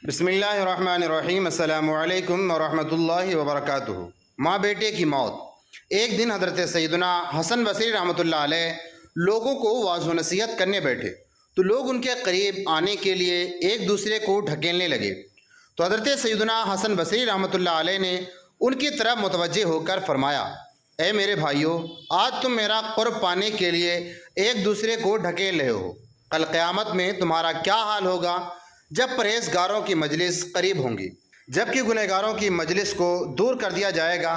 بسم اللہ الرحمن الرحیم۔ السلام علیکم ورحمۃ اللہ وبرکاتہ۔ ماں بیٹے کی موت۔ ایک دن حضرت سیدنا حسن بصری رحمۃ اللہ علیہ لوگوں کو واعظ و نصیحت کرنے بیٹھے تو لوگ ان کے قریب آنے کے لیے ایک دوسرے کو ڈھکیلنے لگے، تو حضرت سیدنا حسن بصری رحمۃ اللہ علیہ نے ان کی طرف متوجہ ہو کر فرمایا، اے میرے بھائیو، آج تم میرا قرب پانے کے لیے ایک دوسرے کو ڈھکیل رہے ہو، کل قیامت میں تمہارا کیا حال ہوگا جب پرہیزگاروں کی مجلس قریب ہوں گی، جبکہ گنہگاروں کی مجلس کو دور کر دیا جائے گا،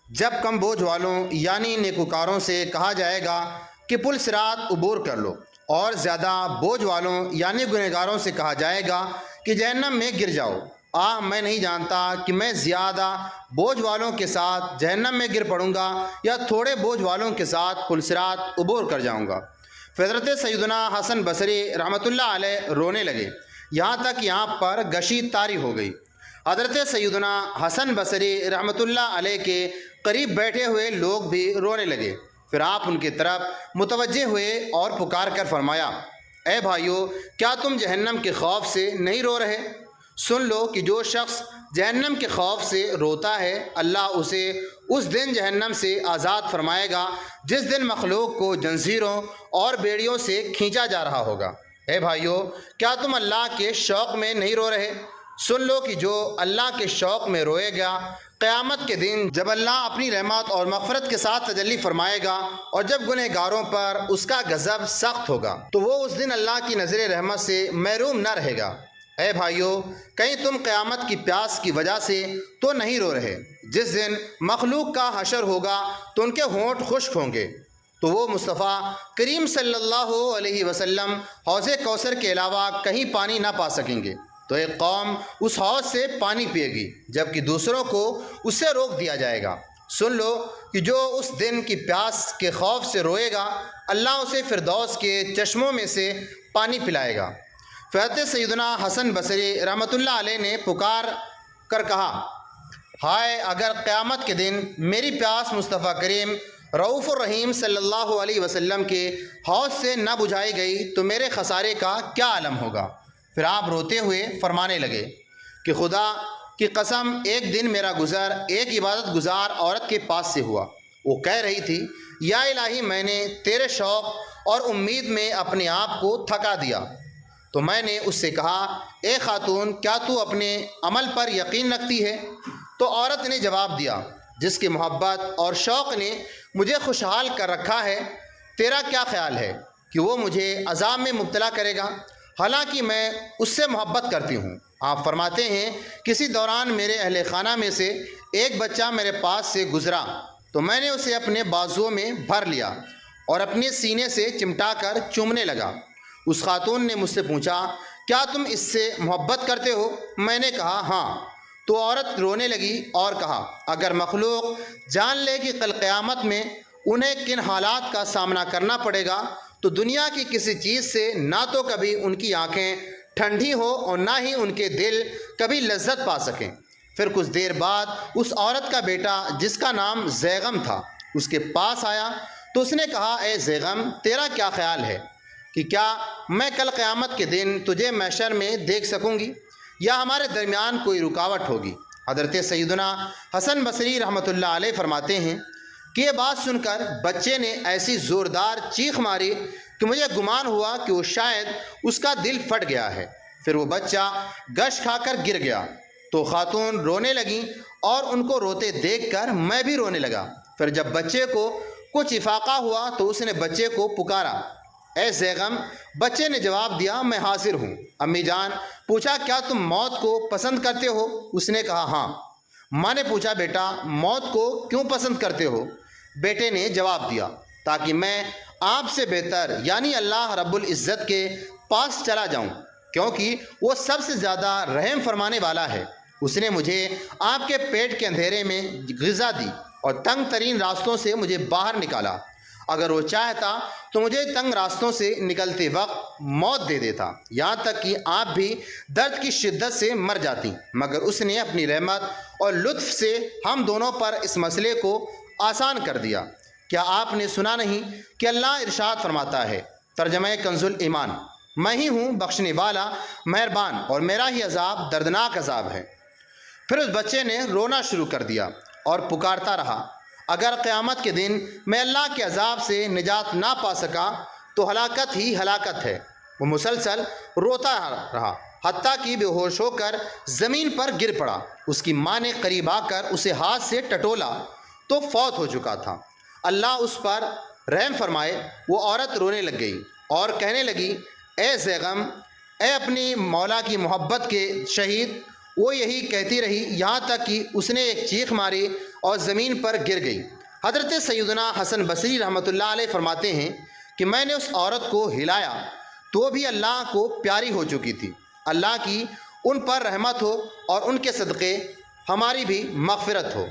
جب کم بوجھ والوں یعنی نیکوکاروں سے کہا جائے گا کہ پل صراط عبور کر لو، اور زیادہ بوجھ والوں یعنی گنہگاروں سے کہا جائے گا کہ جہنم میں گر جاؤ۔ میں نہیں جانتا کہ میں زیادہ بوجھ والوں کے ساتھ جہنم میں گر پڑوں گا یا تھوڑے بوجھ والوں کے ساتھ پل صراط عبور کر جاؤں گا۔ حضرت سیدنا حسن بصری رحمۃ اللہ علیہ رونے لگے، یہاں تک یہاں پر گشی طاری ہو گئی۔ حضرت سیدنا حسن بصری رحمۃ اللہ علیہ کے قریب بیٹھے ہوئے لوگ بھی رونے لگے۔ پھر آپ ان کی طرف متوجہ ہوئے اور پکار کر فرمایا، اے بھائیو، کیا تم جہنم کے خوف سے نہیں رو رہے؟ سن لو کہ جو شخص جہنم کے خوف سے روتا ہے، اللہ اسے اس دن جہنم سے آزاد فرمائے گا جس دن مخلوق کو زنجیروں اور بیڑیوں سے کھینچا جا رہا ہوگا۔ اے بھائیو، کیا تم اللہ کے شوق میں نہیں رو رہے؟ سن لو کہ جو اللہ کے شوق میں روئے گا، قیامت کے دن جب اللہ اپنی رحمت اور مغفرت کے ساتھ تجلی فرمائے گا اور جب گنہگاروں پر اس کا غضب سخت ہوگا تو وہ اس دن اللہ کی نظر رحمت سے محروم نہ رہے گا۔ اے بھائیو، کہیں تم قیامت کی پیاس کی وجہ سے تو نہیں رو رہے؟ جس دن مخلوق کا حشر ہوگا تو ان کے ہونٹ خشک ہوں گے، تو وہ مصطفیٰ کریم صلی اللہ علیہ وسلم حوض کوثر کے علاوہ کہیں پانی نہ پا سکیں گے، تو ایک قوم اس حوض سے پانی پیے گی جبکہ دوسروں کو اس سے روک دیا جائے گا۔ سن لو کہ جو اس دن کی پیاس کے خوف سے روئے گا، اللہ اسے فردوس کے چشموں میں سے پانی پلائے گا۔ حضرت سیدنا حسن بصری رحمۃ اللہ علیہ نے پکار کر کہا، ہائے، اگر قیامت کے دن میری پیاس مصطفیٰ کریم رؤوف الرحیم صلی اللہ علیہ وسلم کے حوض سے نہ بجھائی گئی تو میرے خسارے کا کیا عالم ہوگا۔ پھر آپ روتے ہوئے فرمانے لگے کہ خدا کی قسم، ایک دن میرا گزر ایک عبادت گزار عورت کے پاس سے ہوا۔ وہ کہہ رہی تھی، یا الہی، میں نے تیرے شوق اور امید میں اپنے آپ کو تھکا دیا، تو میں نے اس سے کہا، اے خاتون، کیا تو اپنے عمل پر یقین رکھتی ہے؟ تو عورت نے جواب دیا، جس کی محبت اور شوق نے مجھے خوشحال کر رکھا ہے، تیرا کیا خیال ہے کہ وہ مجھے عذاب میں مبتلا کرے گا، حالانکہ میں اس سے محبت کرتی ہوں۔ آپ فرماتے ہیں، کسی دوران میرے اہل خانہ میں سے ایک بچہ میرے پاس سے گزرا تو میں نے اسے اپنے بازوؤں میں بھر لیا اور اپنے سینے سے چمٹا کر چومنے لگا۔ اس خاتون نے مجھ سے پوچھا، کیا تم اس سے محبت کرتے ہو؟ میں نے کہا، ہاں۔ تو عورت رونے لگی اور کہا، اگر مخلوق جان لے کہ کل قیامت میں انہیں کن حالات کا سامنا کرنا پڑے گا تو دنیا کی کسی چیز سے نہ تو کبھی ان کی آنکھیں ٹھنڈی ہو اور نہ ہی ان کے دل کبھی لذت پا سکیں۔ پھر کچھ دیر بعد اس عورت کا بیٹا، جس کا نام زیغم تھا، اس کے پاس آیا تو اس نے کہا، اے زیغم، تیرا کیا خیال ہے کہ کیا میں کل قیامت کے دن تجھے محشر میں دیکھ سکوں گی یا ہمارے درمیان کوئی رکاوٹ ہوگی؟ حضرت سیدنا حسن بصری رحمۃ اللہ علیہ فرماتے ہیں کہ یہ بات سن کر بچے نے ایسی زوردار چیخ ماری کہ مجھے گمان ہوا کہ وہ شاید اس کا دل پھٹ گیا ہے۔ پھر وہ بچہ گش کھا کر گر گیا تو خاتون رونے لگیں اور ان کو روتے دیکھ کر میں بھی رونے لگا۔ پھر جب بچے کو کچھ افاقہ ہوا تو اس نے بچے کو پکارا، اے زیغم۔ بچے نے جواب دیا، میں حاضر ہوں۔ امی جان پوچھا، کیا تم موت کو پسند کرتے ہو؟ اس نے کہا، ہاں۔ ماں نے پوچھا، بیٹا، موت کو کیوں پسند کرتے ہو؟ بیٹے نے جواب دیا، تاکہ میں آپ سے بہتر یعنی اللہ رب العزت کے پاس چلا جاؤں، کیونکہ وہ سب سے زیادہ رحم فرمانے والا ہے۔ اس نے مجھے آپ کے پیٹ کے اندھیرے میں غذا دی اور تنگ ترین راستوں سے مجھے باہر نکالا۔ اگر وہ چاہتا تو مجھے تنگ راستوں سے نکلتے وقت موت دے دیتا، یہاں تک کہ آپ بھی درد کی شدت سے مر جاتی، مگر اس نے اپنی رحمت اور لطف سے ہم دونوں پر اس مسئلے کو آسان کر دیا۔ کیا آپ نے سنا نہیں کہ اللہ ارشاد فرماتا ہے، ترجمہ کنز الایمان، میں ہی ہوں بخشنے والا مہربان اور میرا ہی عذاب دردناک عذاب ہے۔ پھر اس بچے نے رونا شروع کر دیا اور پکارتا رہا، اگر قیامت کے دن میں اللہ کے عذاب سے نجات نہ پا سکا تو ہلاکت ہی ہلاکت ہے۔ وہ مسلسل روتا رہا حتیٰ کہ بے ہوش ہو کر زمین پر گر پڑا۔ اس کی ماں نے قریب آ کر اسے ہاتھ سے ٹٹولا تو فوت ہو چکا تھا۔ اللہ اس پر رحم فرمائے، وہ عورت رونے لگ گئی اور کہنے لگی، اے زیغم، اے اپنی مولا کی محبت کے شہید۔ وہ یہی کہتی رہی یہاں تک کہ اس نے ایک چیخ ماری اور زمین پر گر گئی۔ حضرت سیدنا حسن بصری رحمۃ اللہ علیہ فرماتے ہیں کہ میں نے اس عورت کو ہلایا تو وہ بھی اللہ کو پیاری ہو چکی تھی۔ اللہ کی ان پر رحمت ہو اور ان کے صدقے ہماری بھی مغفرت ہو۔